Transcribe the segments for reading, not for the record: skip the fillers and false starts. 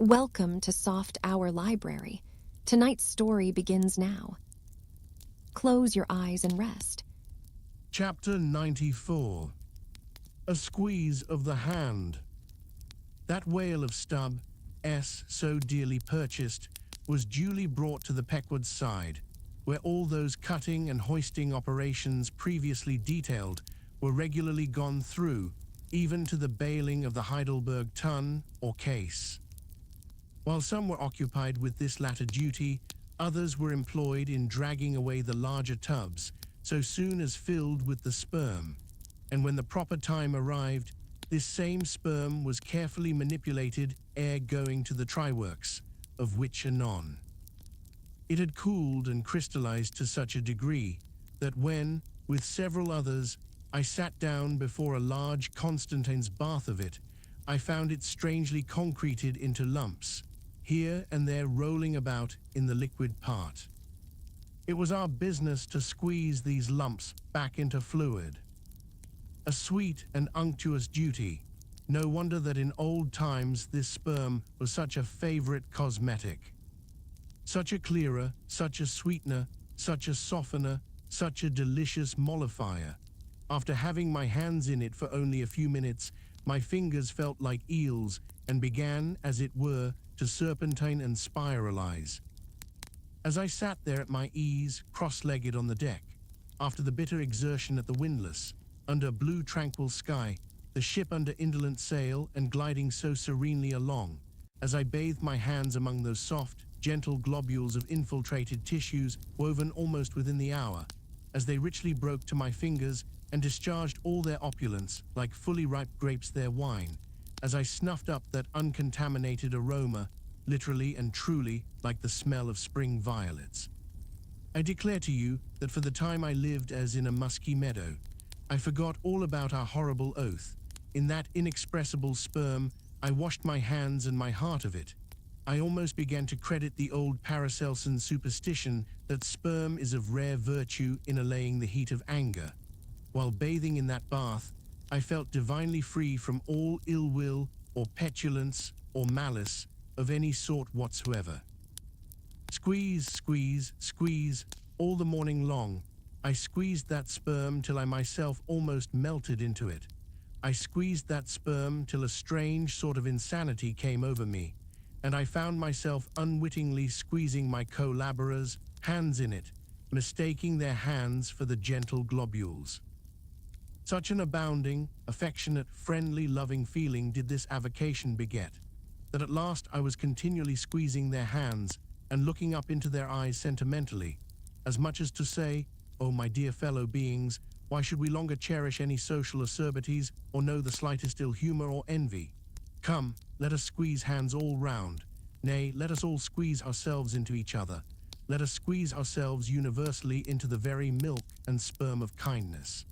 Welcome to Soft Hour Library. Tonight's story begins now. Close your eyes and rest. Chapter 94. A Squeeze of the Hand. That whale of stub, so dearly purchased, was duly brought to the Pequod's side, where all those cutting and hoisting operations previously detailed were regularly gone through, even to the bailing of the Heidelberg tun or case. While some were occupied with this latter duty, others were employed in dragging away the larger tubs so soon as filled with the sperm, and when the proper time arrived, this same sperm was carefully manipulated ere going to the tryworks, of which anon. It had cooled and crystallized to such a degree that when, with several others, I sat down before a large Constantine's bath of it, I found it strangely concreted into lumps, here and there rolling about in the liquid part. It was our business to squeeze these lumps back into fluid. A sweet and unctuous duty. No wonder that in old times this sperm was such a favorite cosmetic. Such a clearer, such a sweetener, such a softener, such a delicious mollifier. After having my hands in it for only a few minutes, my fingers felt like eels and began, as it were, to serpentine and spiralize. As I sat there at my ease, cross-legged on the deck, after the bitter exertion at the windlass, under a blue tranquil sky, the ship under indolent sail and gliding so serenely along, as I bathed my hands among those soft, gentle globules of infiltrated tissues woven almost within the hour, as they richly broke to my fingers and discharged all their opulence like fully ripe grapes their wine, as I snuffed up that uncontaminated aroma, literally and truly like the smell of spring violets. I declare to you that for the time I lived as in a musky meadow, I forgot all about our horrible oath. In that inexpressible sperm, I washed my hands and my heart of it. I almost began to credit the old Paracelsan superstition that sperm is of rare virtue in allaying the heat of anger. While bathing in that bath, I felt divinely free from all ill will or petulance or malice of any sort whatsoever. Squeeze, squeeze, squeeze, all the morning long, I squeezed that sperm till I myself almost melted into it. I squeezed that sperm till a strange sort of insanity came over me, and I found myself unwittingly squeezing my collaborers' hands in it, mistaking their hands for the gentle globules. Such an abounding, affectionate, friendly, loving feeling did this avocation beget, that at last I was continually squeezing their hands and looking up into their eyes sentimentally, as much as to say, "Oh, my dear fellow beings, why should we longer cherish any social acerbities or know the slightest ill humor or envy? Come, let us squeeze hands all round. Nay, let us all squeeze ourselves into each other. Let us squeeze ourselves universally into the very milk and sperm of kindness."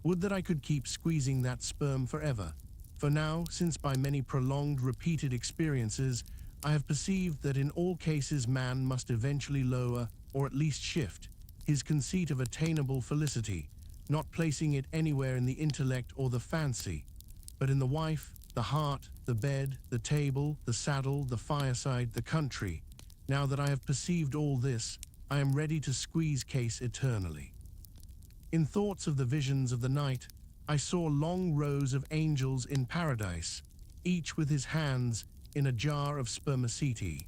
Would that I could keep squeezing that sperm forever, for now, since by many prolonged, repeated experiences, I have perceived that in all cases man must eventually lower, or at least shift, his conceit of attainable felicity, not placing it anywhere in the intellect or the fancy, but in the wife, the heart, the bed, the table, the saddle, the fireside, the country. Now that I have perceived all this, I am ready to squeeze case eternally. In thoughts of the visions of the night, I saw long rows of angels in paradise, each with his hands in a jar of spermaceti.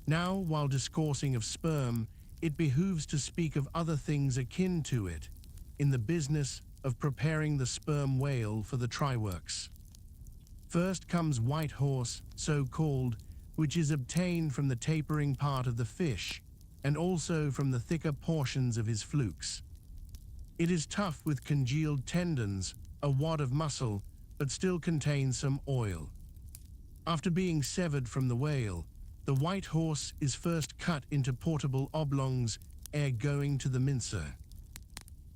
Now, while discoursing of sperm, it behooves to speak of other things akin to it, in the business of preparing the sperm whale for the tryworks. First comes white horse, so called, which is obtained from the tapering part of the fish, and also from the thicker portions of his flukes. It is tough with congealed tendons, a wad of muscle, but still contains some oil. After being severed from the whale, the white horse is first cut into portable oblongs ere going to the mincer.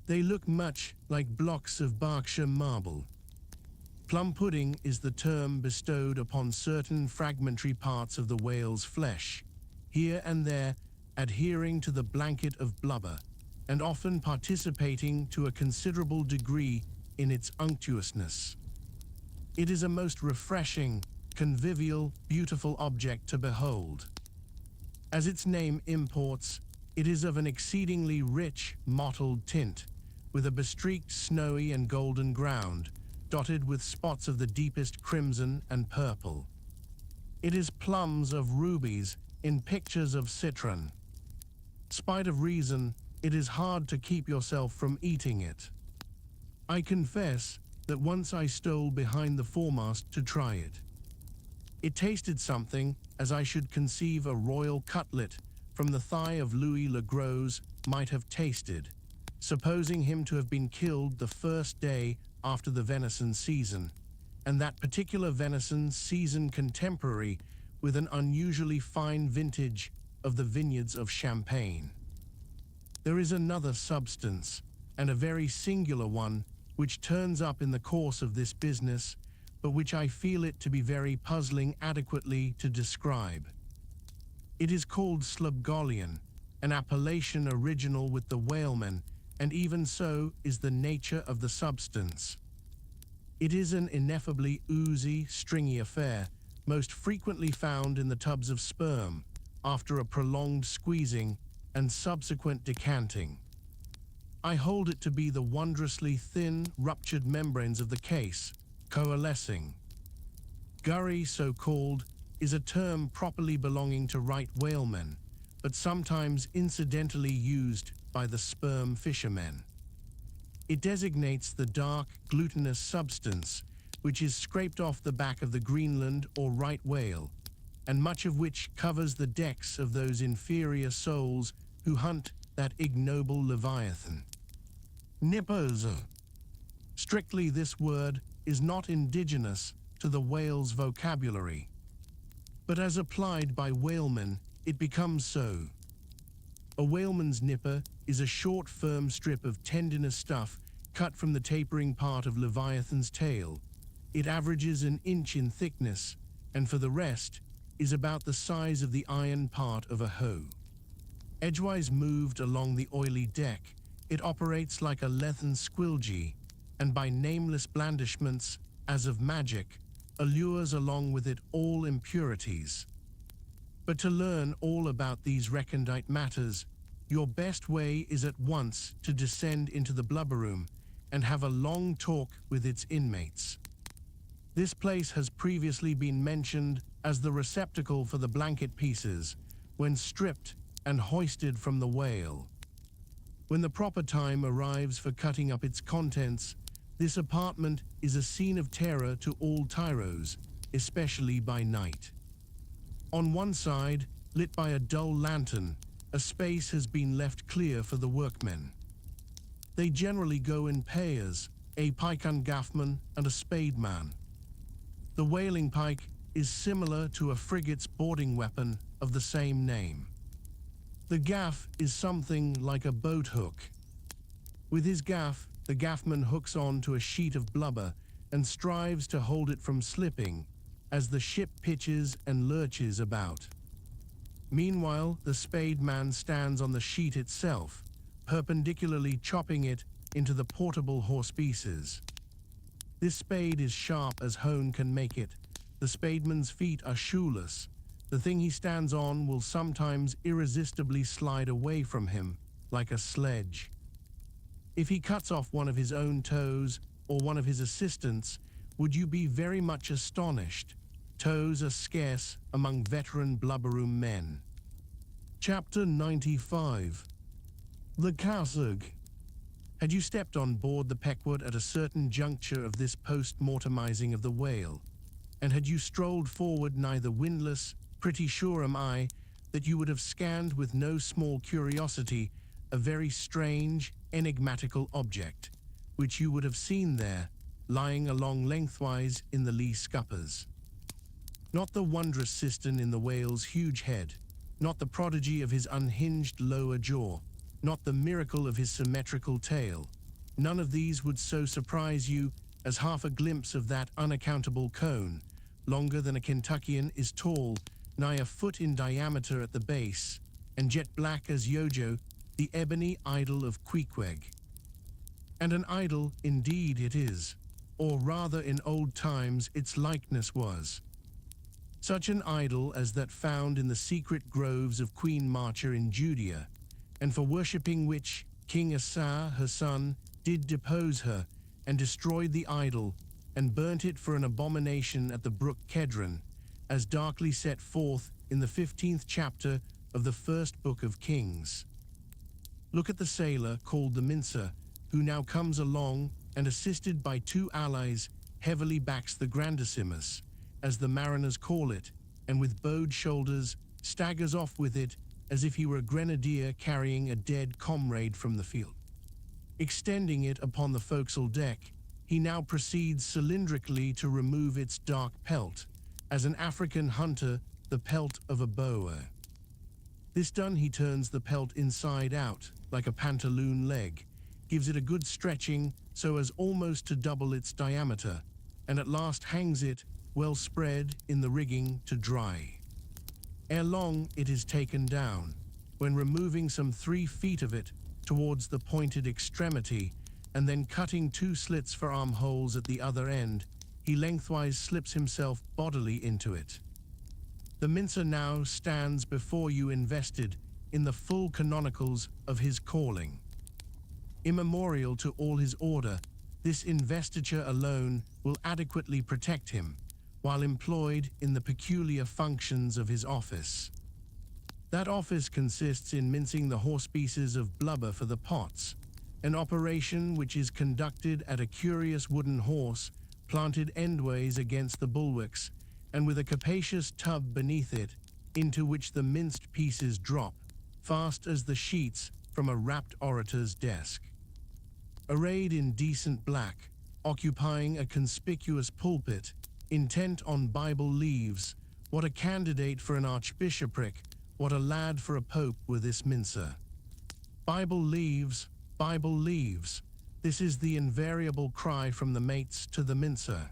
They look much like blocks of Berkshire marble. Plum pudding is the term bestowed upon certain fragmentary parts of the whale's flesh, here and there adhering to the blanket of blubber, and often participating to a considerable degree in its unctuousness. It is a most refreshing, convivial, beautiful object to behold. As its name imports, it is of an exceedingly rich, mottled tint, with a bestreaked snowy and golden ground, dotted with spots of the deepest crimson and purple. It is plums of rubies in pictures of citron. Spite of reason, it is hard to keep yourself from eating it. I confess that once I stole behind the foremast to try it. It tasted something as I should conceive a royal cutlet from the thigh of Louis le Gros might have tasted, supposing him to have been killed the first day after the venison season, and that particular venison season contemporary with an unusually fine vintage of the vineyards of Champagne. There is another substance, and a very singular one, which turns up in the course of this business, but which I feel it to be very puzzling adequately to describe. It is called Slubgolian, an appellation original with the whalemen, and even so is the nature of the substance. It is an ineffably oozy, stringy affair, most frequently found in the tubs of sperm, after a prolonged squeezing and subsequent decanting. I hold it to be the wondrously thin, ruptured membranes of the case, coalescing. Gurry, so called, is a term properly belonging to right whalemen, but sometimes incidentally used by the sperm fishermen. It designates the dark, glutinous substance which is scraped off the back of the Greenland or right whale, and much of which covers the decks of those inferior souls who hunt that ignoble leviathan. Nippers. Strictly, this word is not indigenous to the whale's vocabulary, but as applied by whalemen, it becomes so. A whaleman's nipper is a short, firm strip of tendinous stuff cut from the tapering part of Leviathan's tail. It averages an inch in thickness, and for the rest, is about the size of the iron part of a hoe. Edgewise moved along the oily deck, it operates like a leathern squilgee, and by nameless blandishments, as of magic, allures along with it all impurities. But to learn all about these recondite matters, your best way is at once to descend into the blubber room and have a long talk with its inmates. This place has previously been mentioned as the receptacle for the blanket pieces when stripped and hoisted from the whale. When the proper time arrives for cutting up its contents, this apartment is a scene of terror to all tyros, especially by night. On one side, lit by a dull lantern, a space has been left clear for the workmen. They generally go in pairs, a pike gaffman and a spademan. The whaling pike is similar to a frigate's boarding weapon of the same name. The gaff is something like a boat hook. With his gaff, the gaffman hooks on to a sheet of blubber and strives to hold it from slipping as the ship pitches and lurches about. Meanwhile, the spademan stands on the sheet itself, perpendicularly chopping it into the portable horse pieces. This spade is sharp as hone can make it. The spademan's feet are shoeless. The thing he stands on will sometimes irresistibly slide away from him, like a sledge. If he cuts off one of his own toes or one of his assistants, would you be very much astonished? Toes are scarce among veteran blubberroom men. Chapter 95. The Casug. Had you stepped on board the Pequod at a certain juncture of this post-mortemizing of the whale, and had you strolled forward neither windlass, pretty sure am I that you would have scanned with no small curiosity a very strange, enigmatical object, which you would have seen there, lying along lengthwise in the lee scuppers. Not the wondrous cistern in the whale's huge head, not the prodigy of his unhinged lower jaw, not the miracle of his symmetrical tail. None of these would so surprise you as half a glimpse of that unaccountable cone, longer than a Kentuckian, is tall, nigh a foot in diameter at the base, and jet black as Yojo, the ebony idol of Queequeg. And an idol indeed it is, or rather in old times its likeness was. such an idol as that found in the secret groves of Queen Marcha in Judea, and for worshipping which King Asa, her son, did depose her, and destroyed the idol, and burnt it for an abomination at the brook Kedron, as darkly set forth in the 15th chapter of the first book of Kings. Look at the sailor called the mincer, who now comes along and, assisted by two allies, heavily backs the grandissimus, as the mariners call it, and with bowed shoulders staggers off with it as if he were a grenadier carrying a dead comrade from the field. Extending it upon the forecastle deck, he now proceeds cylindrically to remove its dark pelt, as an African hunter the pelt of a boa. This done, he turns the pelt inside out, like a pantaloon leg, gives it a good stretching so as almost to double its diameter, and at last hangs it, well spread, in the rigging to dry. Ere long it is taken down, when removing some 3 feet of it towards the pointed extremity, and then cutting 2 slits for armholes at the other end, he lengthwise slips himself bodily into it. The mincer now stands before you invested in the full canonicals of his calling. Immemorial to all his order, this investiture alone will adequately protect him, while employed in the peculiar functions of his office. That office consists in mincing the horse pieces of blubber for the pots, an operation which is conducted at a curious wooden horse planted endways against the bulwarks, and with a capacious tub beneath it, into which the minced pieces drop, fast as the sheets from a rapt orator's desk. Arrayed in decent black, occupying a conspicuous pulpit, intent on Bible leaves, what a candidate for an archbishopric, what a lad for a pope were this mincer. Bible leaves, Bible leaves, this is the invariable cry from the mates to the mincer.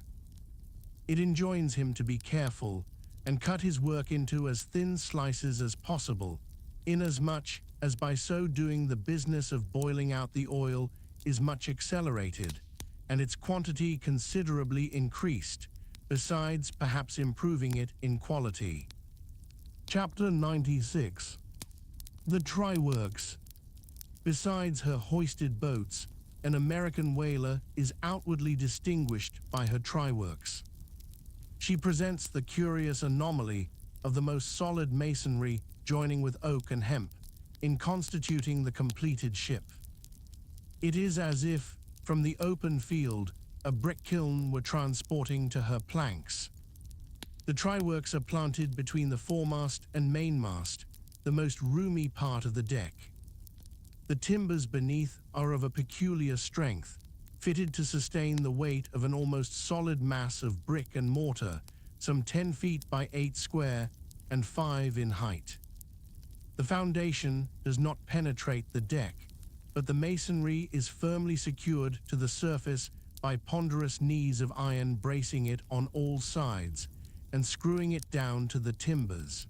It enjoins him to be careful, and cut his work into as thin slices as possible, inasmuch as by so doing the business of boiling out the oil is much accelerated, and its quantity considerably increased, besides perhaps improving it in quality. Chapter 96. The Try-Works. Besides her hoisted boats, an American whaler is outwardly distinguished by her try-works. She presents the curious anomaly of the most solid masonry joining with oak and hemp, in constituting the completed ship. It is as if, from the open field, a brick kiln were transporting to her planks. The try-works are planted between the foremast and mainmast, the most roomy part of the deck. The timbers beneath are of a peculiar strength, fitted to sustain the weight of an almost solid mass of brick and mortar, some 10 feet by 8 square and 5 in height. The foundation does not penetrate the deck, but the masonry is firmly secured to the surface by ponderous knees of iron bracing it on all sides and screwing it down to the timbers.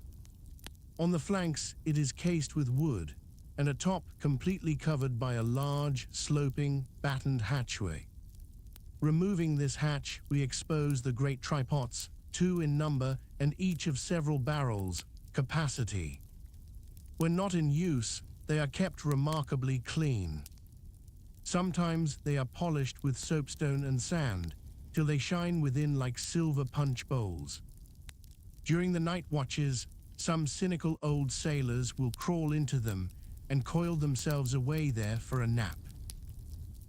On the flanks it is cased with wood, and atop completely covered by a large, sloping, battened hatchway. Removing this hatch, we expose the great trypots, 2 in number and each of several barrels, capacity. When not in use, they are kept remarkably clean. Sometimes they are polished with soapstone and sand, till they shine within like silver punch bowls. During the night watches, some cynical old sailors will crawl into them and coil themselves away there for a nap.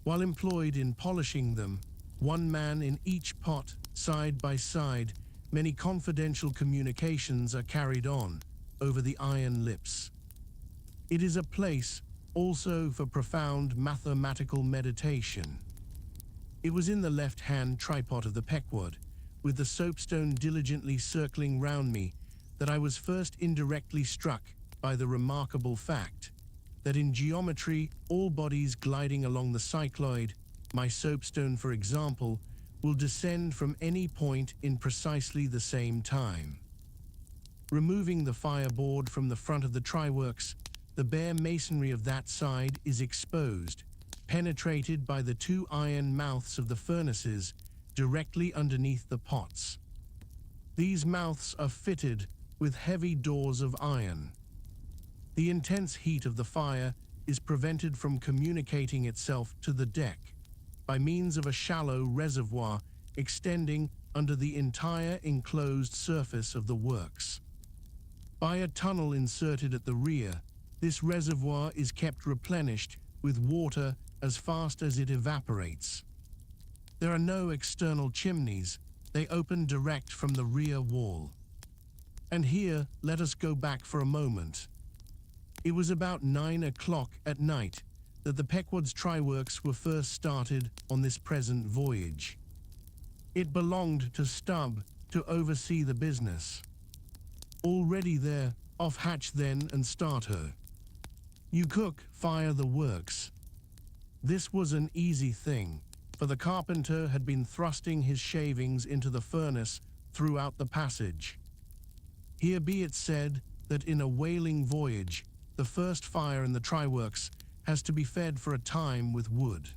While employed in polishing them, one man in each pot, side by side, many confidential communications are carried on over the iron lips. It is a place also for profound mathematical meditation. It was in the left-hand tripod of the Pequod, with the soapstone diligently circling round me, that I was first indirectly struck by the remarkable fact that in geometry all bodies gliding along the cycloid, my soapstone for example, will descend from any point in precisely the same time. Removing the fireboard from the front of the tryworks, the bare masonry of that side is exposed, penetrated by the 2 iron mouths of the furnaces directly underneath the pots. These mouths are fitted with heavy doors of iron. The intense heat of the fire is prevented from communicating itself to the deck by means of a shallow reservoir extending under the entire enclosed surface of the works. By a tunnel inserted at the rear, this reservoir is kept replenished with water as fast as it evaporates. There are no external chimneys, they open direct from the rear wall. And here, let us go back for a moment. It was about 9 o'clock at night that the Pequod's try-works were first started on this present voyage. It belonged to Stubb to oversee the business. Already there, off hatch then and start her. You cook, fire the works. This was an easy thing, for the carpenter had been thrusting his shavings into the furnace throughout the passage. Here be it said that in a whaling voyage, the first fire in the try-works has to be fed for a time with wood.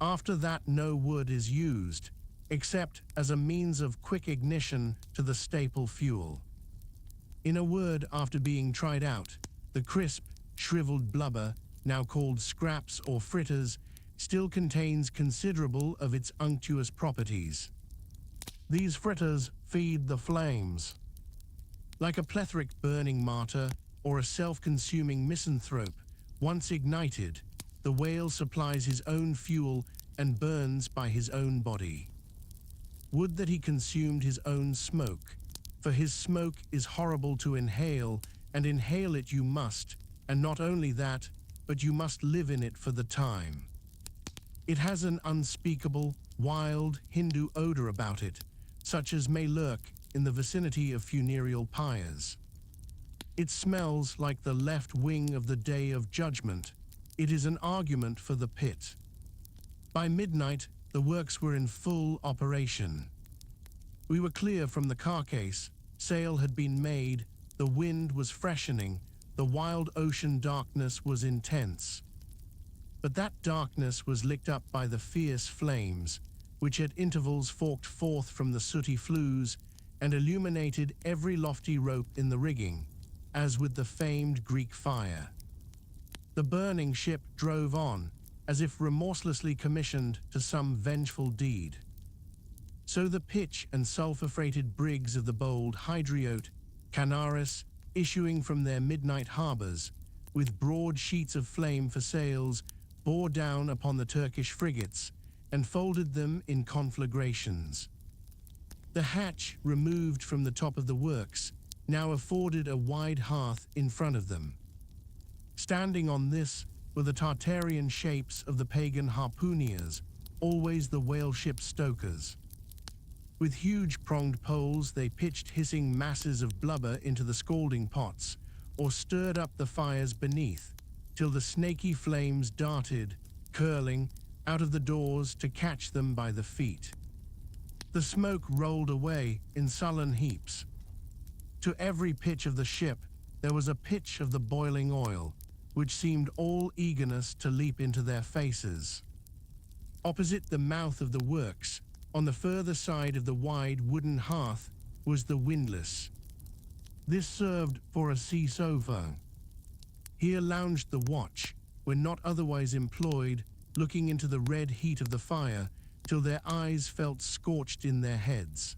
After that no wood is used, except as a means of quick ignition to the staple fuel. In a word, after being tried out, the crisp, shriveled blubber, now called scraps or fritters, still contains considerable of its unctuous properties. These fritters feed the flames. Like a plethoric burning martyr or a self-consuming misanthrope, once ignited, the whale supplies his own fuel and burns by his own body. Would that he consumed his own smoke, for his smoke is horrible to inhale, and inhale it you must, and not only that, but you must live in it for the time. It has an unspeakable, wild Hindu odor about it, such as may lurk in the vicinity of funereal pyres. It smells like the left wing of the day of judgment. It is an argument for the pit. By midnight, the works were in full operation. We were clear from the carcase, sail had been made, the wind was freshening, the wild ocean darkness was intense. But that darkness was licked up by the fierce flames, which at intervals forked forth from the sooty flues and illuminated every lofty rope in the rigging, as with the famed Greek fire. The burning ship drove on, as if remorselessly commissioned to some vengeful deed. So the pitch and sulphur-freighted brigs of the bold Hydriote, Canaris, issuing from their midnight harbors, with broad sheets of flame for sails, bore down upon the Turkish frigates and folded them in conflagrations. The hatch, removed from the top of the works, now afforded a wide hearth in front of them. Standing on this were the Tartarian shapes of the pagan harpooneers, always the whale ship stokers. With huge pronged poles they pitched hissing masses of blubber into the scalding pots, or stirred up the fires beneath, till the snaky flames darted, curling, out of the doors to catch them by the feet. The smoke rolled away in sullen heaps. To every pitch of the ship there was a pitch of the boiling oil, which seemed all eagerness to leap into their faces. Opposite the mouth of the works, on the further side of the wide wooden hearth, was the windlass. This served for a sea sofa. Here lounged the watch, when not otherwise employed, looking into the red heat of the fire, till their eyes felt scorched in their heads.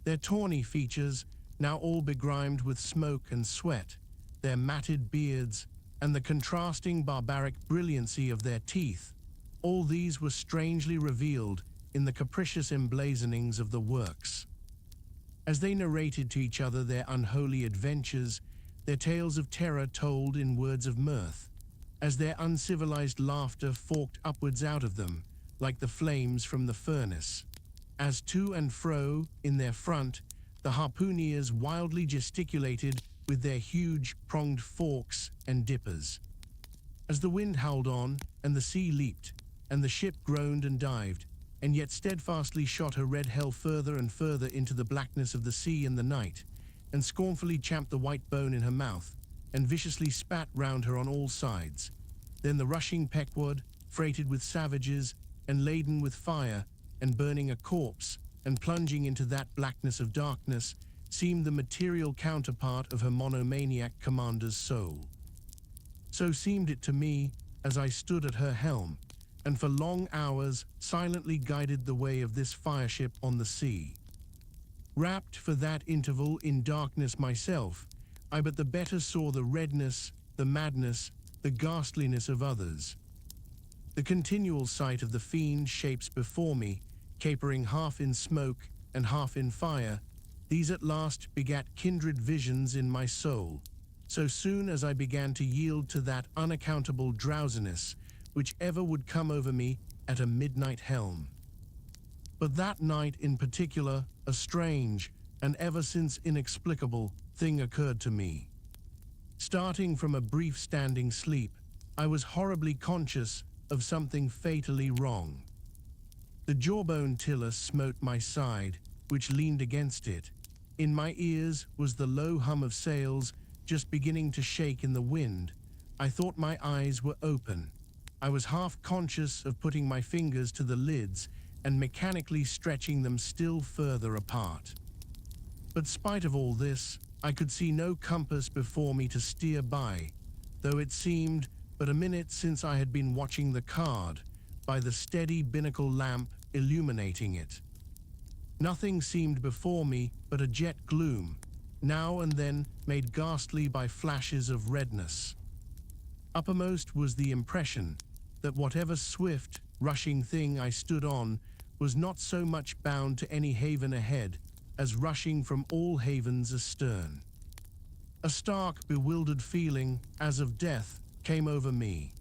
Their tawny features, now all begrimed with smoke and sweat, their matted beards, and the contrasting barbaric brilliancy of their teeth, all these were strangely revealed in the capricious emblazonings of the works. As they narrated to each other their unholy adventures, their tales of terror told in words of mirth, as their uncivilized laughter forked upwards out of them, like the flames from the furnace, as to and fro, in their front, the harpooneers wildly gesticulated with their huge pronged forks and dippers. As the wind howled on, and the sea leaped, and the ship groaned and dived, and yet steadfastly shot her red hell further and further into the blackness of the sea and the night, and scornfully champed the white bone in her mouth, and viciously spat round her on all sides. Then the rushing Pequod, freighted with savages, and laden with fire, and burning a corpse, and plunging into that blackness of darkness seemed the material counterpart of her monomaniac commander's soul. So seemed it to me as I stood at her helm, and for long hours silently guided the way of this fireship on the sea. Wrapped for that interval in darkness myself, I but the better saw the redness, the madness, the ghastliness of others. The continual sight of the fiend shapes before me, capering half in smoke and half in fire, these at last begat kindred visions in my soul, so soon as I began to yield to that unaccountable drowsiness which ever would come over me at a midnight helm. But that night in particular, a strange, and ever since inexplicable, thing occurred to me. Starting from a brief standing sleep, I was horribly conscious of something fatally wrong. The jawbone tiller smote my side, which leaned against it. In my ears was the low hum of sails just beginning to shake in the wind. I thought my eyes were open. I was half conscious of putting my fingers to the lids and mechanically stretching them still further apart. But spite of all this, I could see no compass before me to steer by, though it seemed but a minute since I had been watching the card, by the steady binnacle lamp illuminating it. Nothing seemed before me but a jet gloom, now and then made ghastly by flashes of redness. Uppermost was the impression that whatever swift, rushing thing I stood on was not so much bound to any haven ahead as rushing from all havens astern. A stark, bewildered feeling, as of death, came over me.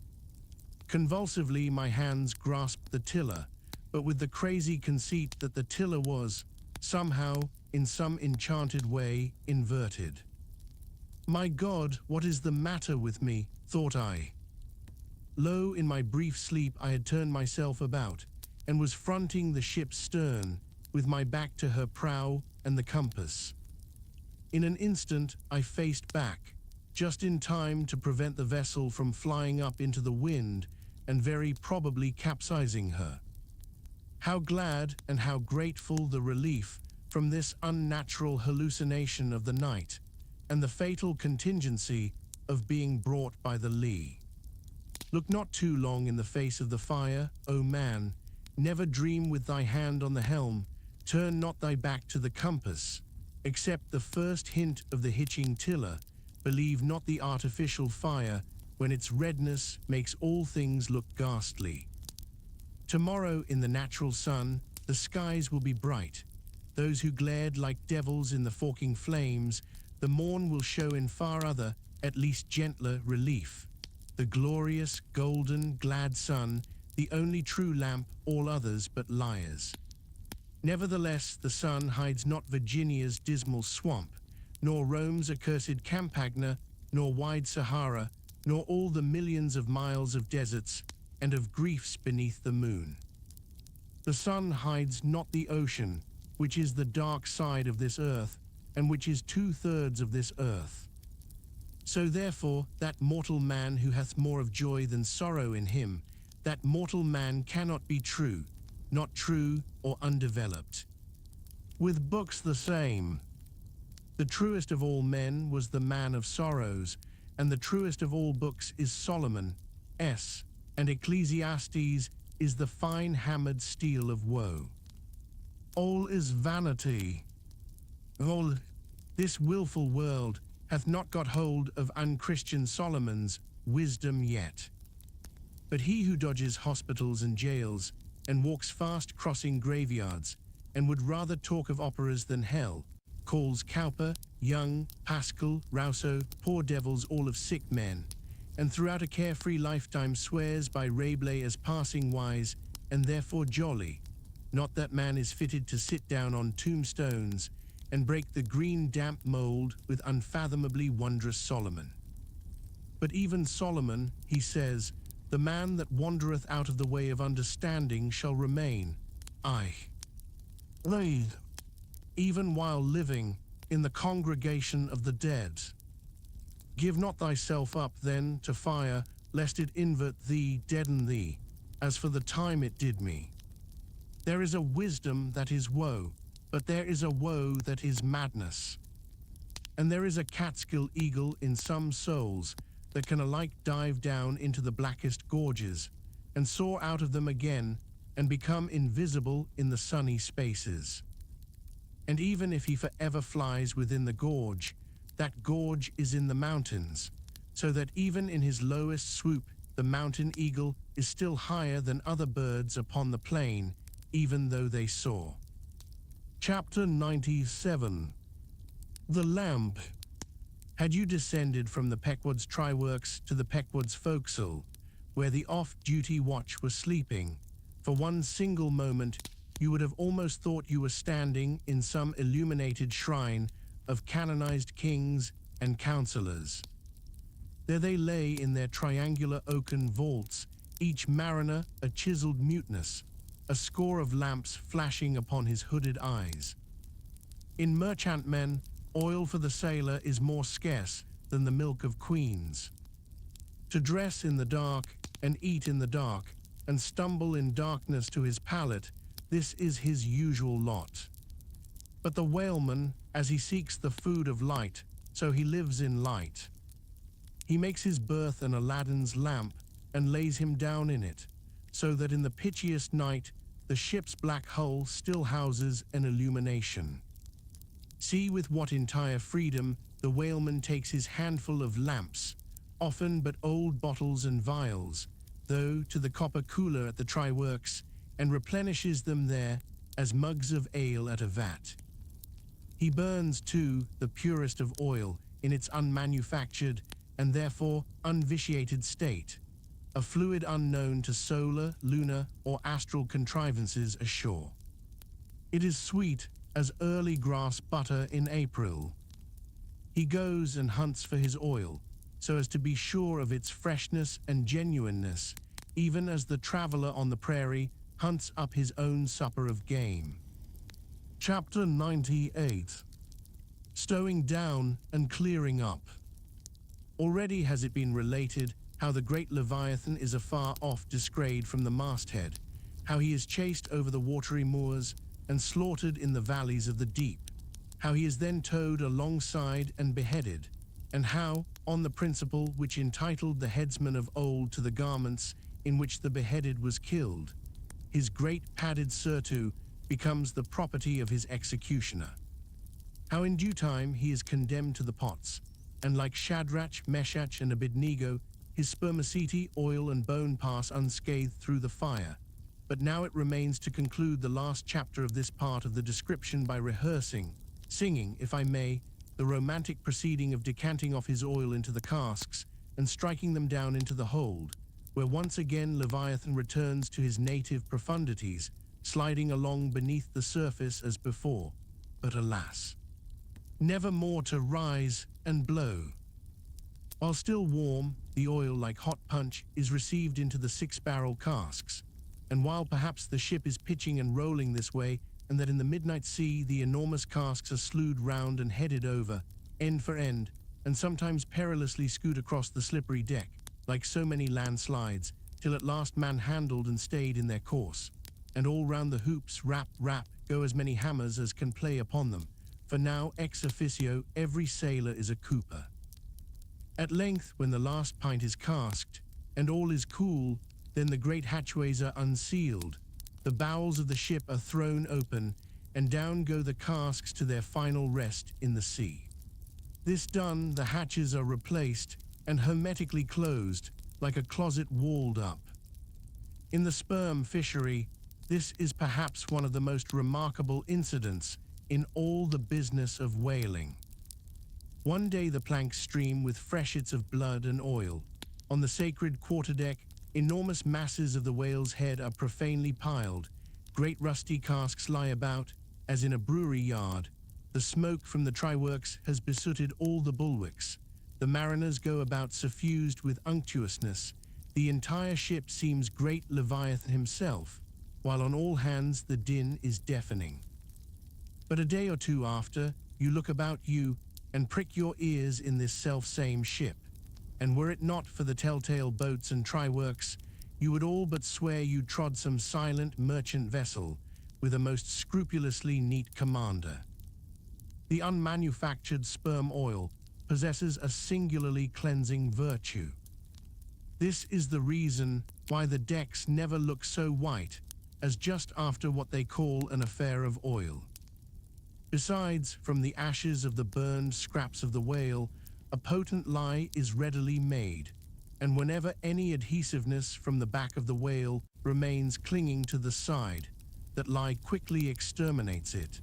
Convulsively my hands grasped the tiller, but with the crazy conceit that the tiller was, somehow, in some enchanted way, inverted. My God, what is the matter with me, thought I. Lo, in my brief sleep I had turned myself about, and was fronting the ship's stern, with my back to her prow and the compass. In an instant I faced back, just in time to prevent the vessel from flying up into the wind and very probably capsizing her. How glad and how grateful the relief from this unnatural hallucination of the night, and the fatal contingency of being brought by the lee. Look not too long in the face of the fire, O man, never dream with thy hand on the helm, turn not thy back to the compass, accept the first hint of the hitching tiller, believe not the artificial fire when its redness makes all things look ghastly. Tomorrow in the natural sun, the skies will be bright. Those who glared like devils in the forking flames, the morn will show in far other, at least gentler, relief. The glorious, golden, glad sun, the only true lamp, all others but liars. Nevertheless, the sun hides not Virginia's dismal swamp, nor Rome's accursed Campagna, nor wide Sahara, nor all the millions of miles of deserts and of griefs beneath the moon. The sun hides not the ocean, which is the dark side of this earth, and which is 2/3 of this earth. So therefore, that mortal man who hath more of joy than sorrow in him, that mortal man cannot be true, not true or undeveloped. With books the same. The truest of all men was the man of sorrows, and the truest of all books is Solomon, and Ecclesiastes is the fine hammered steel of woe. All is vanity. All this wilful world hath not got hold of unchristian Solomon's wisdom yet. But he who dodges hospitals and jails, and walks fast crossing graveyards, and would rather talk of operas than hell, calls Cowper, Young, Pascal, Rousseau, poor devils all of sick men, and throughout a carefree lifetime swears by Rabelais as passing wise, and therefore jolly. Not that man is fitted to sit down on tombstones, and break the green damp mold with unfathomably wondrous Solomon. But even Solomon, he says, the man that wandereth out of the way of understanding shall remain, aye, lead, even while living, in the congregation of the dead. Give not thyself up then to fire, lest it invert thee, deaden thee, as for the time it did me. There is a wisdom that is woe, but there is a woe that is madness. And there is a Catskill eagle in some souls that can alike dive down into the blackest gorges and soar out of them again and become invisible in the sunny spaces. And even if he forever flies within the gorge, that gorge is in the mountains, so that even in his lowest swoop, the mountain eagle is still higher than other birds upon the plain, even though they soar. Chapter 97. The Lamp. Had you descended from the Peckwoods Tryworks to the Peckwoods Forecastle, where the off-duty watch was sleeping, for one single moment you would have almost thought you were standing in some illuminated shrine of canonized kings and counselors. There they lay in their triangular oaken vaults, each mariner a chiseled muteness, a score of lamps flashing upon his hooded eyes. In merchantmen, oil for the sailor is more scarce than the milk of queens. To dress in the dark and eat in the dark and stumble in darkness to his pallet, this is his usual lot. But the whaleman, as he seeks the food of light, so he lives in light. He makes his berth an Aladdin's lamp and lays him down in it, so that in the pitchiest night the ship's black hull still houses an illumination. See with what entire freedom the whaleman takes his handful of lamps, often but old bottles and vials, though to the copper cooler at the Tryworks, and replenishes them there as mugs of ale at a vat. He burns, too, the purest of oil in its unmanufactured and therefore unvitiated state, a fluid unknown to solar, lunar, or astral contrivances ashore. It is sweet as early grass butter in April. He goes and hunts for his oil, so as to be sure of its freshness and genuineness, even as the traveler on the prairie hunts up his own supper of game. Chapter 98. Stowing down and clearing up. Already has it been related how the great Leviathan is afar off disgrayed from the masthead, how he is chased over the watery moors and slaughtered in the valleys of the deep, how he is then towed alongside and beheaded, and how, on the principle which entitled the headsman of old to the garments in which the beheaded was killed, his great padded surtout becomes the property of his executioner. How in due time he is condemned to the pots, and like Shadrach, Meshach, and Abednego, his spermaceti, oil, and bone pass unscathed through the fire. But now it remains to conclude the last chapter of this part of the description by rehearsing, singing, if I may, the romantic proceeding of decanting off his oil into the casks and striking them down into the hold, where once again Leviathan returns to his native profundities, sliding along beneath the surface as before, but alas, never more to rise and blow. While still warm, the oil, like hot punch, is received into the 6-barrel casks, and while perhaps the ship is pitching and rolling this way, and that in the midnight sea the enormous casks are slewed round and headed over, end for end, and sometimes perilously scoot across the slippery deck, like so many landslides, till at last manhandled and stayed in their course, and all round the hoops, rap, rap, go as many hammers as can play upon them, for now ex officio every sailor is a cooper. At length, when the last pint is casked, and all is cool, then the great hatchways are unsealed, the bowels of the ship are thrown open, and down go the casks to their final rest in the sea. This done, the hatches are replaced and hermetically closed, like a closet walled up. In the sperm fishery, this is perhaps one of the most remarkable incidents in all the business of whaling. One day the planks stream with freshets of blood and oil. On the sacred quarterdeck, enormous masses of the whale's head are profanely piled. Great rusty casks lie about, as in a brewery yard. The smoke from the Tryworks has besooted all the bulwarks. The mariners go about suffused with unctuousness. The entire ship seems great Leviathan himself, while on all hands the din is deafening. But a day or two after, you look about you and prick your ears in this self-same ship, and were it not for the telltale boats and Tryworks, you would all but swear you trod some silent merchant vessel, with a most scrupulously neat commander. The unmanufactured sperm oil possesses a singularly cleansing virtue. This is the reason why the decks never look so white as just after what they call an affair of oil. Besides, from the ashes of the burned scraps of the whale, a potent lye is readily made, and whenever any adhesiveness from the back of the whale remains clinging to the side, that lye quickly exterminates it.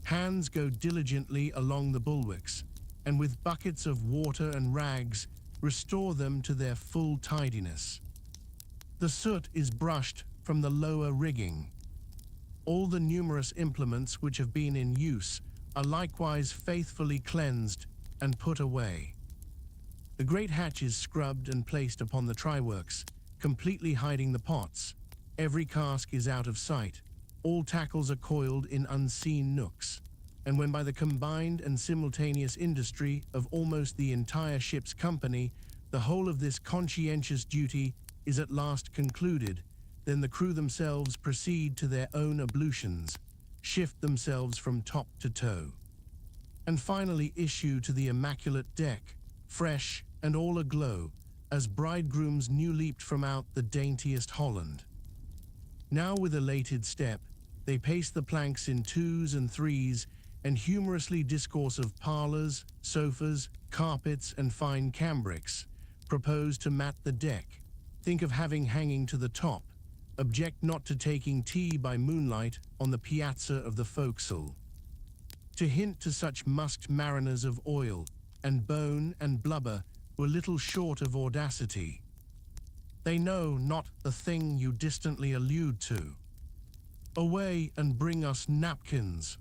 Hands go diligently along the bulwarks, and with buckets of water and rags restore them to their full tidiness. The soot is brushed from the lower rigging. All the numerous implements which have been in use are likewise faithfully cleansed and put away. The great hatch is scrubbed and placed upon the tryworks, completely hiding the pots. Every cask is out of sight. All tackles are coiled in unseen nooks. And when by the combined and simultaneous industry of almost the entire ship's company, the whole of this conscientious duty is at last concluded, then the crew themselves proceed to their own ablutions, shift themselves from top to toe, and finally issue to the immaculate deck, fresh and all aglow, as bridegrooms new leaped from out the daintiest Holland. Now with elated step, they pace the planks in twos and threes, and humorously discourse of parlors, sofas, carpets, and fine cambrics, propose to mat the deck, think of having hanging to the top, object not to taking tea by moonlight on the piazza of the forecastle. To hint to such musked mariners of oil, and bone and blubber were little short of audacity. They know not the thing you distantly allude to. Away and bring us napkins.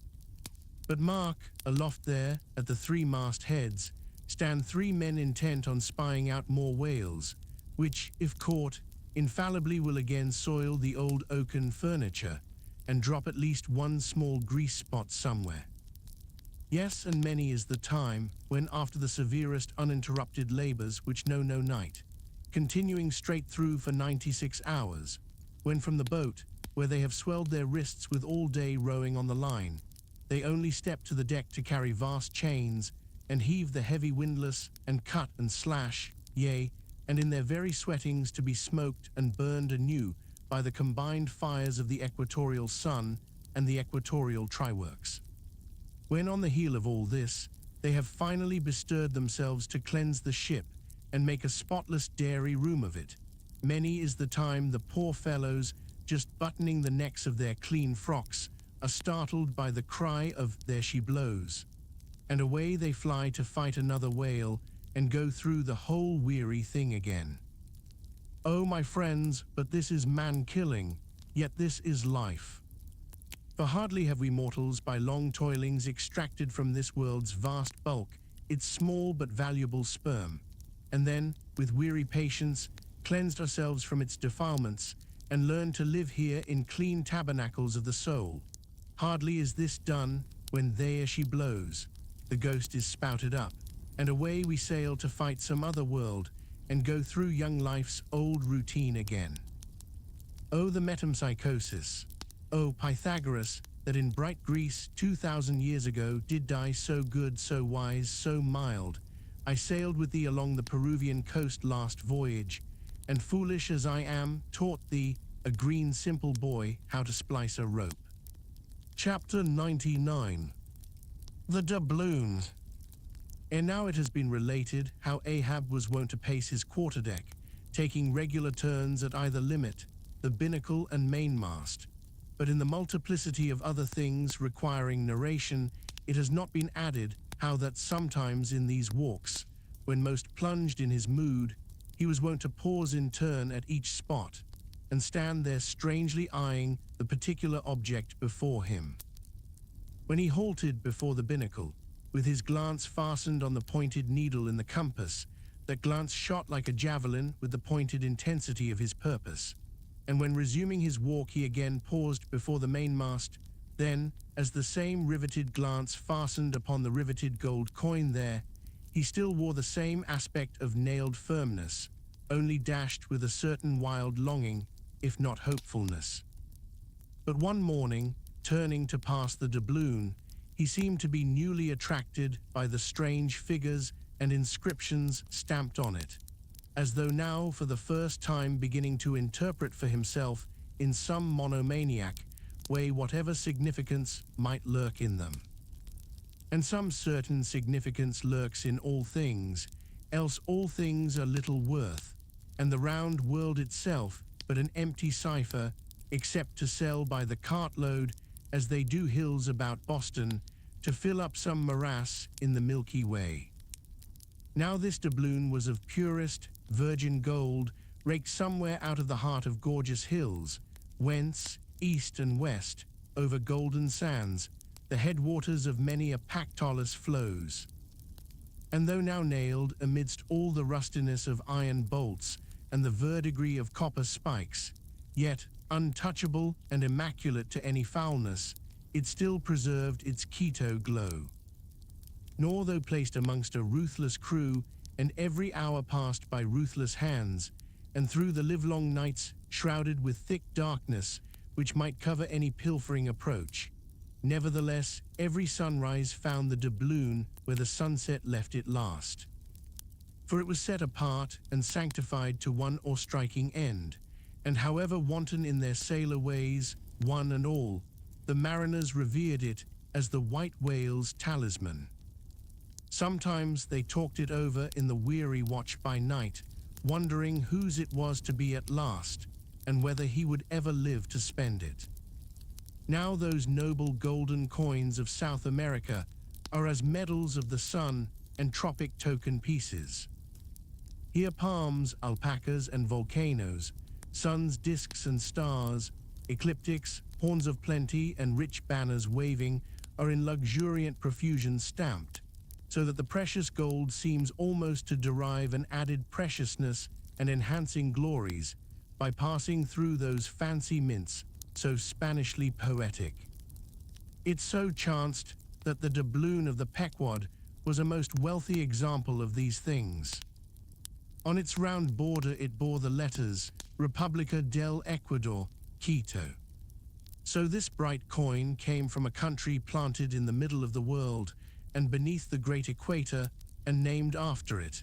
But mark, aloft there, at the three-mast heads, stand three men intent on spying out more whales, which, if caught, infallibly will again soil the old oaken furniture, and drop at least one small grease spot somewhere. Yes, and many is the time, when after the severest uninterrupted labors which know no night, continuing straight through for 96 hours, when from the boat, where they have swelled their wrists with all day rowing on the line, they only step to the deck to carry vast chains, and heave the heavy windlass, and cut and slash, yea, and in their very sweatings to be smoked and burned anew by the combined fires of the equatorial sun and the equatorial tryworks. When on the heel of all this, they have finally bestirred themselves to cleanse the ship and make a spotless dairy room of it, many is the time the poor fellows, just buttoning the necks of their clean frocks, are startled by the cry of "there she blows," and away they fly to fight another whale and go through the whole weary thing again. Oh, my friends, but this is man-killing, yet this is life. For hardly have we mortals by long toilings extracted from this world's vast bulk its small but valuable sperm, and then, with weary patience, cleansed ourselves from its defilements, and learned to live here in clean tabernacles of the soul. Hardly is this done, when there she blows, the ghost is spouted up, and away we sail to fight some other world, and go through young life's old routine again. Oh, the metempsychosis! Oh, Pythagoras, that in bright Greece 2,000 years ago did die so good, so wise, so mild. I sailed with thee along the Peruvian coast last voyage, and foolish as I am, taught thee, a green simple boy, how to splice a rope. Chapter 99. The doubloons. And now it has been related how Ahab was wont to pace his quarterdeck, taking regular turns at either limit, the binnacle and mainmast. But in the multiplicity of other things requiring narration, it has not been added how that sometimes in these walks, when most plunged in his mood, he was wont to pause in turn at each spot, and stand there strangely eyeing the particular object before him. When he halted before the binnacle, with his glance fastened on the pointed needle in the compass, that glance shot like a javelin with the pointed intensity of his purpose, and when resuming his walk he again paused before the mainmast, then, as the same riveted glance fastened upon the riveted gold coin there, he still wore the same aspect of nailed firmness, only dashed with a certain wild longing, if not hopefulness. But one morning, turning to pass the doubloon, he seemed to be newly attracted by the strange figures and inscriptions stamped on it, as though now for the first time beginning to interpret for himself in some monomaniac way whatever significance might lurk in them. And some certain significance lurks in all things, else all things are little worth, and the round world itself but an empty cipher, except to sell by the cartload, as they do hills about Boston, to fill up some morass in the Milky Way. Now this doubloon was of purest, virgin gold, raked somewhere out of the heart of gorgeous hills, whence, east and west, over golden sands, the headwaters of many a Pactolus flows. And though now nailed amidst all the rustiness of iron bolts and the verdigris of copper spikes, yet untouchable and immaculate to any foulness, it still preserved its Quito glow. Nor though placed amongst a ruthless crew, and every hour passed by ruthless hands, and through the livelong nights shrouded with thick darkness, which might cover any pilfering approach, nevertheless every sunrise found the doubloon where the sunset left it last. For it was set apart and sanctified to one o'erstriking end, and however wanton in their sailor ways, one and all, the mariners revered it as the white whale's talisman. Sometimes they talked it over in the weary watch by night, wondering whose it was to be at last, and whether he would ever live to spend it. Now those noble golden coins of South America are as medals of the sun and tropic token pieces. Here palms, alpacas and volcanoes, suns, discs and stars, ecliptics, horns of plenty and rich banners waving are in luxuriant profusion stamped, so that the precious gold seems almost to derive an added preciousness and enhancing glories by passing through those fancy mints so Spanishly poetic. It so chanced that the doubloon of the Pequod was a most wealthy example of these things. On its round border it bore the letters República del Ecuador, Quito. So this bright coin came from a country planted in the middle of the world and beneath the great equator and named after it,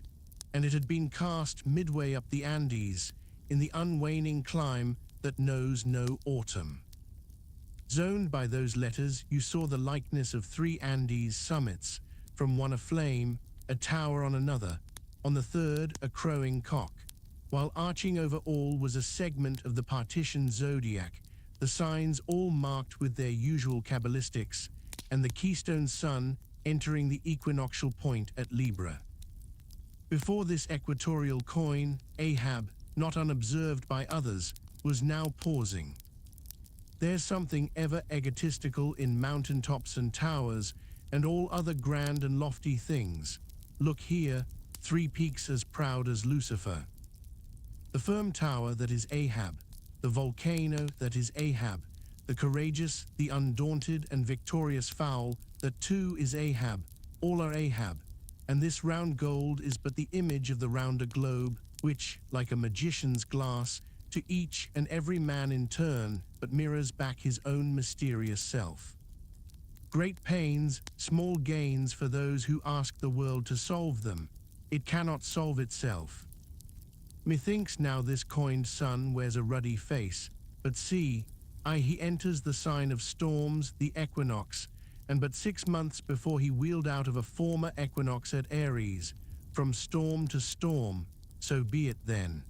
and it had been cast midway up the Andes in the unwaning clime that knows no autumn. Zoned by those letters you saw the likeness of three Andes summits, from one aflame, a tower on another, on the third a crowing cock, while arching over all was a segment of the partition zodiac, the signs all marked with their usual cabalistics, and the keystone sun entering the equinoctial point at Libra. Before this equatorial coin, Ahab, not unobserved by others, was now pausing. There's something ever egotistical in mountaintops and towers, and all other grand and lofty things. Look here, three peaks as proud as Lucifer. The firm tower that is Ahab, the volcano that is Ahab, the courageous, the undaunted and victorious fowl that too is Ahab, all are Ahab, and this round gold is but the image of the rounder globe, which, like a magician's glass, to each and every man in turn, but mirrors back his own mysterious self. Great pains, small gains for those who ask the world to solve them. It cannot solve itself. Methinks now this coined sun wears a ruddy face, but see, he enters the sign of storms, the equinox, and but 6 months before he wheeled out of a former equinox at Aries, from storm to storm, so be it then.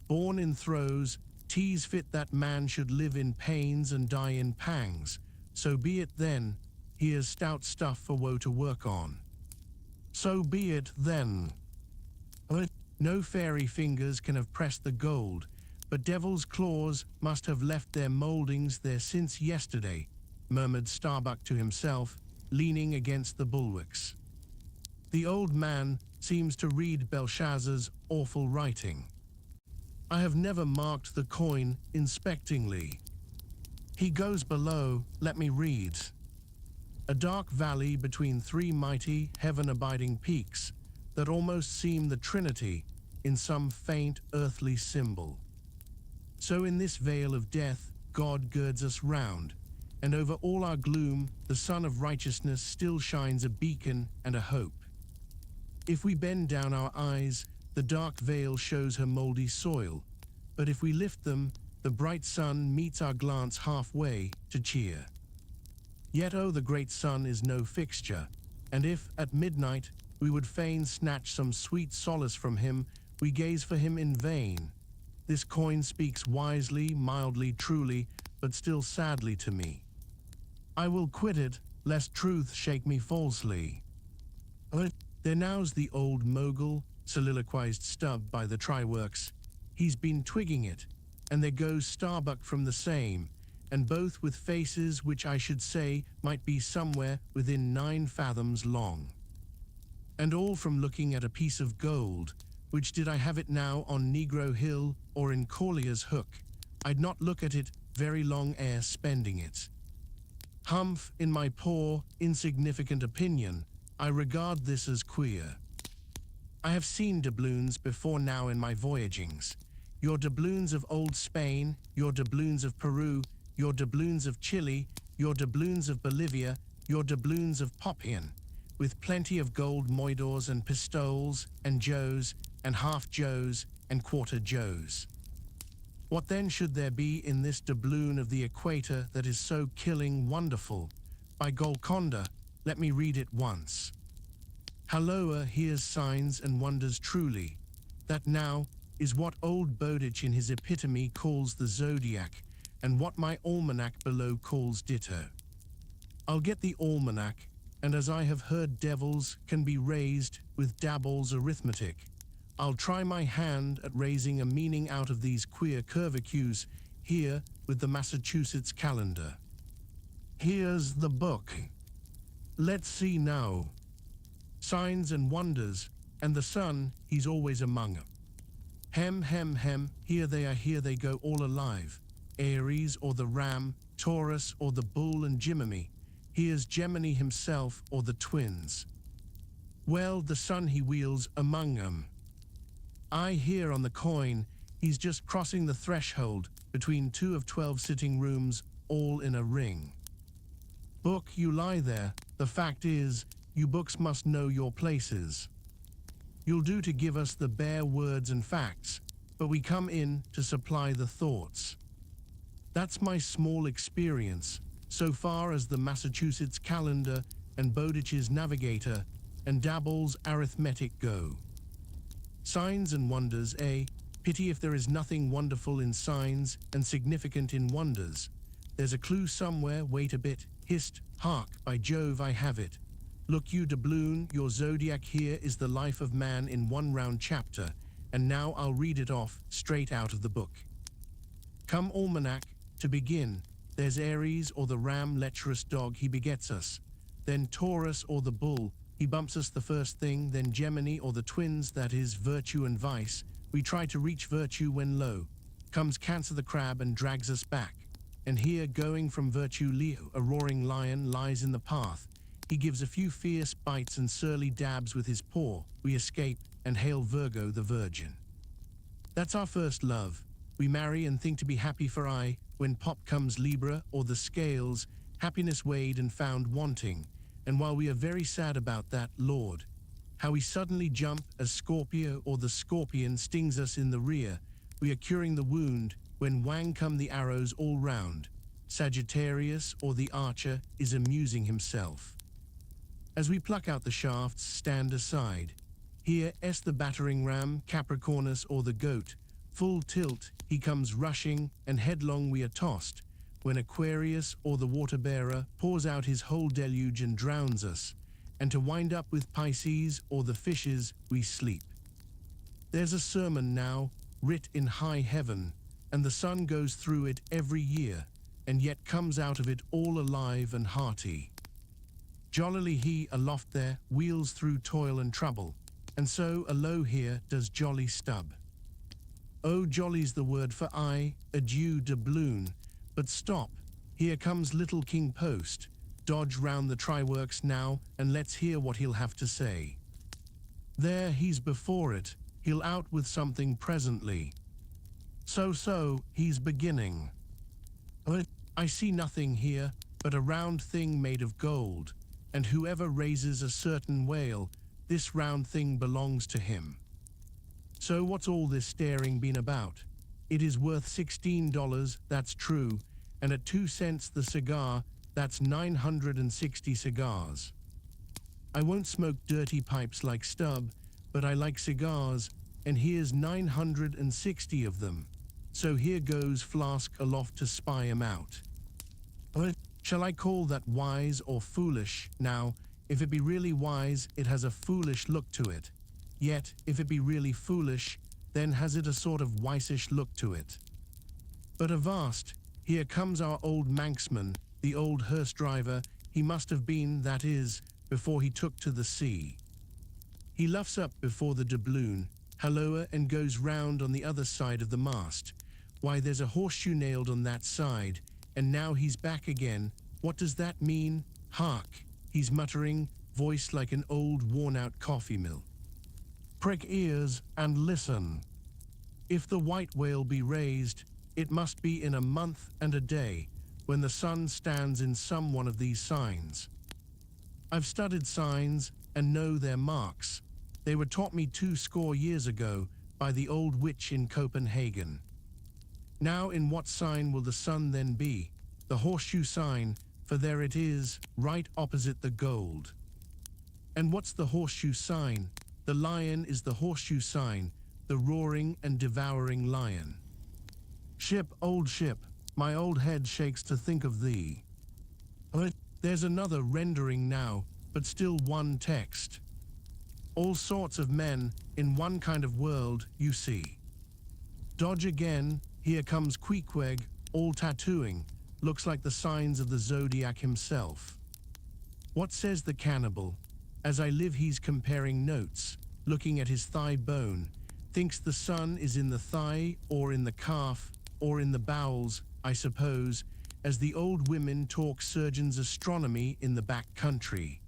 Born in throes, 'tis fit that man should live in pains and die in pangs, so be it then, here's stout stuff for woe to work on. So be it then. No fairy fingers can have pressed the gold, but devil's claws must have left their mouldings there since yesterday, murmured Starbuck to himself, leaning against the bulwarks. The old man seems to read Belshazzar's awful writing. I have never marked the coin inspectingly. He goes below, let me read. A dark valley between three mighty, heaven-abiding peaks that almost seem the Trinity in some faint earthly symbol. So in this vale of death, God girds us round, and over all our gloom the sun of righteousness still shines a beacon and a hope. If we bend down our eyes, the dark veil shows her mouldy soil, but if we lift them, the bright sun meets our glance halfway to cheer. Yet oh, the great sun is no fixture, and if, at midnight, we would fain snatch some sweet solace from him, we gaze for him in vain. This coin speaks wisely, mildly, truly, but still sadly to me. I will quit it, lest truth shake me falsely. There now's the old mogul, soliloquized Stubb by the try-works. He's been twigging it, and there goes Starbuck from the same, and both with faces which I should say might be somewhere within 9 fathoms long. And all from looking at a piece of gold, which did I have it now on Negro Hill or in Collier's Hook, I'd not look at it very long ere spending it. Humph, in my poor, insignificant opinion, I regard this as queer. I have seen doubloons before now in my voyagings. Your doubloons of old Spain, your doubloons of Peru, your doubloons of Chile, your doubloons of Bolivia, your doubloons of Popian, with plenty of gold moidors and pistoles, and joes, and half-joes, and quarter-joes. What then should there be in this doubloon of the equator that is so killing wonderful? By Golconda, let me read it once. Halloa, here's signs and wonders truly. That now is what old Bowditch in his epitome calls the zodiac, and what my almanac below calls ditto. I'll get the almanac, and as I have heard devils can be raised with Dabble's arithmetic, I'll try my hand at raising a meaning out of these queer curvicues here with the Massachusetts calendar. Here's the book. Let's see now. Signs and wonders, and the sun, he's always among 'em. Hem, hem, hem, here they go all alive. Aries or the ram, Taurus or the bull and Jiminy. Here's Gemini himself or the twins. Well, the sun he wheels among 'em. I hear on the coin, he's just crossing the threshold between 2 of 12 sitting rooms, all in a ring. Book, you lie there. The fact is, you books must know your places. You'll do to give us the bare words and facts, but we come in to supply the thoughts. That's my small experience, so far as the Massachusetts calendar and Bowditch's navigator and Dabble's arithmetic go. Signs and wonders, eh? Pity if there is nothing wonderful in signs and significant in wonders. There's a clue somewhere, wait a bit. Hist, hark, by Jove, I have it. Look you, doubloon, your zodiac here is the life of man in one round chapter, and now I'll read it off, straight out of the book. Come, almanac, to begin, there's Aries or the ram, lecherous dog, he begets us. Then Taurus or the bull, he bumps us the first thing, then Gemini or the twins, that is, virtue and vice. We try to reach virtue when lo, comes Cancer the crab and drags us back. And here, going from virtue Leo, a roaring lion, lies in the path. He gives a few fierce bites and surly dabs with his paw. We escape and hail Virgo the virgin. That's our first love. We marry and think to be happy for aye. When pop comes Libra or the scales, happiness weighed and found wanting. And while we are very sad about that, Lord, how we suddenly jump as Scorpio or the scorpion stings us in the rear. We are curing the wound when wang come the arrows all round. Sagittarius or the archer is amusing himself. As we pluck out the shafts, stand aside. Here the battering ram, Capricornus or the goat. Full tilt, he comes rushing, and headlong we are tossed, when Aquarius or the water-bearer pours out his whole deluge and drowns us, and to wind up with Pisces or the fishes, we sleep. There's a sermon now, writ in high heaven, and the sun goes through it every year, and yet comes out of it all alive and hearty. Jollily he, aloft there, wheels through toil and trouble, and so alow here does jolly Stubb. Oh, jolly's the word for I, adieu doubloon, but stop, here comes little King Post. Dodge round the try-works now, and let's hear what he'll have to say. There, he's before it, he'll out with something presently. So, he's beginning. I see nothing here but a round thing made of gold, and whoever raises a certain whale, this round thing belongs to him. So what's all this staring been about? It is worth $16, that's true, and at 2 cents the cigar, that's 960 cigars. I won't smoke dirty pipes like Stubb, but I like cigars, and here's 960 of them. So here goes Flask aloft to spy 'em out. Shall I call that wise or foolish? Now, if it be really wise, it has a foolish look to it. Yet, if it be really foolish, then has it a sort of wisish look to it. But avast, here comes our old Manxman, the old hearse driver, he must have been, that is, before he took to the sea. He luffs up before the doubloon, halloa, and goes round on the other side of the mast. Why, there's a horseshoe nailed on that side, and now he's back again. What does that mean? Hark, he's muttering, voice like an old worn-out coffee mill. Prick ears and listen. If the white whale be raised, it must be in a month and a day, when the sun stands in some one of these signs. I've studied signs and know their marks. They were taught me 20 years ago by the old witch in Copenhagen. Now in what sign will the sun then be? The horseshoe sign, for there it is, right opposite the gold. And what's the horseshoe sign? The lion is the horseshoe sign, the roaring and devouring lion. Ship, old ship, my old head shakes to think of thee. There's another rendering now, but still one text. All sorts of men in one kind of world, you see. Dodge again, here comes Queequeg, all tattooing, looks like the signs of the zodiac himself. What says the cannibal? As I live he's comparing notes, looking at his thigh bone, thinks the sun is in the thigh or in the calf or in the bowels, I suppose, as the old women talk surgeon's astronomy in the back country.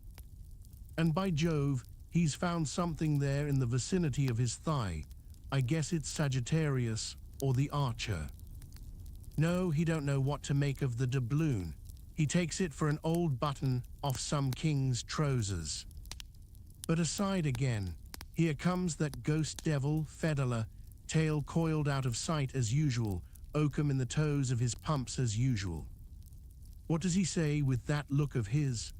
And by Jove, he's found something there in the vicinity of his thigh. I guess it's Sagittarius or the Archer. No, he don't know what to make of the doubloon. He takes it for an old button off some king's trousers. But aside again, here comes that ghost devil, Fedala, tail coiled out of sight as usual, oakum in the toes of his pumps as usual. What does he say with that look of his?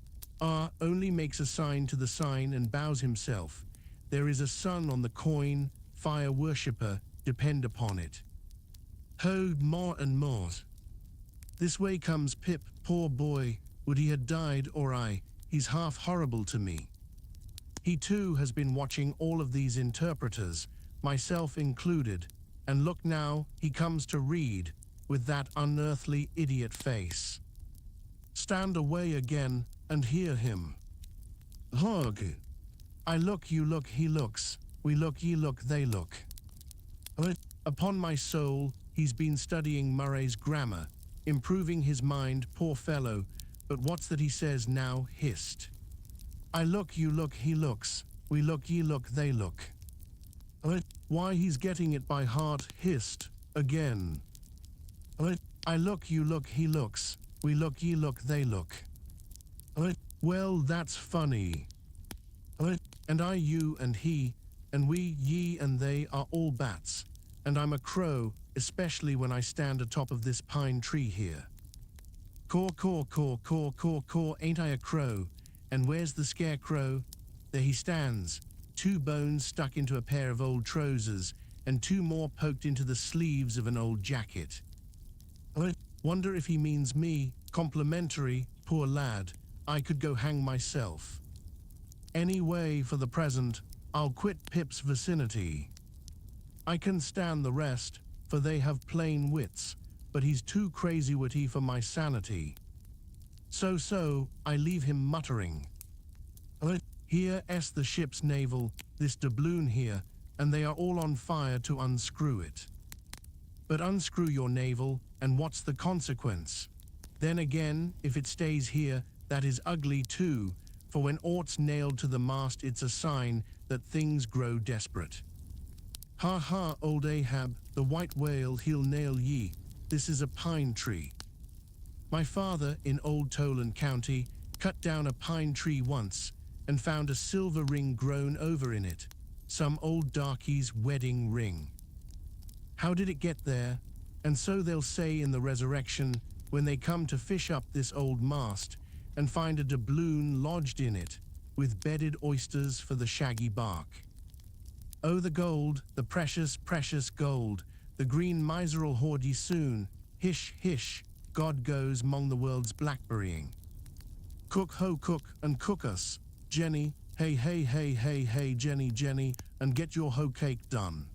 Only makes a sign to the sign and bows himself. There is a sun on the coin, fire worshipper, depend upon it. Ho, more and more. This way comes Pip, poor boy, would he had died or he's half horrible to me. He too has been watching all of these interpreters, myself included, and look now, he comes to read, with that unearthly idiot face. Stand away again, and hear him. Hog. I look, you look, he looks, we look, ye look, they look. Upon my soul, he's been studying Murray's grammar, improving his mind, poor fellow, but what's that he says now, hist. I look, you look, he looks, we look, ye look, they look. Why, he's getting it by heart, hist, again. I look, you look, he looks, we look, ye look, they look. Well, that's funny. And I, you, and he, and we, ye, and they are all bats, and I'm a crow, especially when I stand atop of this pine tree here. Caw, caw, caw, caw, caw, caw, ain't I a crow? And where's the scarecrow? There he stands, 2 bones stuck into a pair of old trousers, and 2 more poked into the sleeves of an old jacket. Wonder if he means me, complimentary, poor lad, I could go hang myself. Anyway, for the present, I'll quit Pip's vicinity. I can stand the rest, for they have plain wits, but he's too crazy witty for my sanity. So, I leave him muttering. Here's the ship's navel, this doubloon here, and they are all on fire to unscrew it. But unscrew your navel, and what's the consequence? Then again, if it stays here, that is ugly too, for when aught's nailed to the mast it's a sign that things grow desperate. Ha ha, old Ahab, the white whale he'll nail ye, this is a pine tree. My father, in Old Toland County, cut down a pine tree once and found a silver ring grown over in it, some old darkie's wedding ring. How did it get there? And so they'll say in the resurrection, when they come to fish up this old mast and find a doubloon lodged in it, with bedded oysters for the shaggy bark. Oh, the gold, the precious, precious gold, the green miser'll hoard ye soon. Hish, hish, God goes 'mong the world's blackberrying. Cook, ho, cook, and cook us, Jenny, hey, hey, hey, hey, hey, Jenny, Jenny, and get your hoe cake done.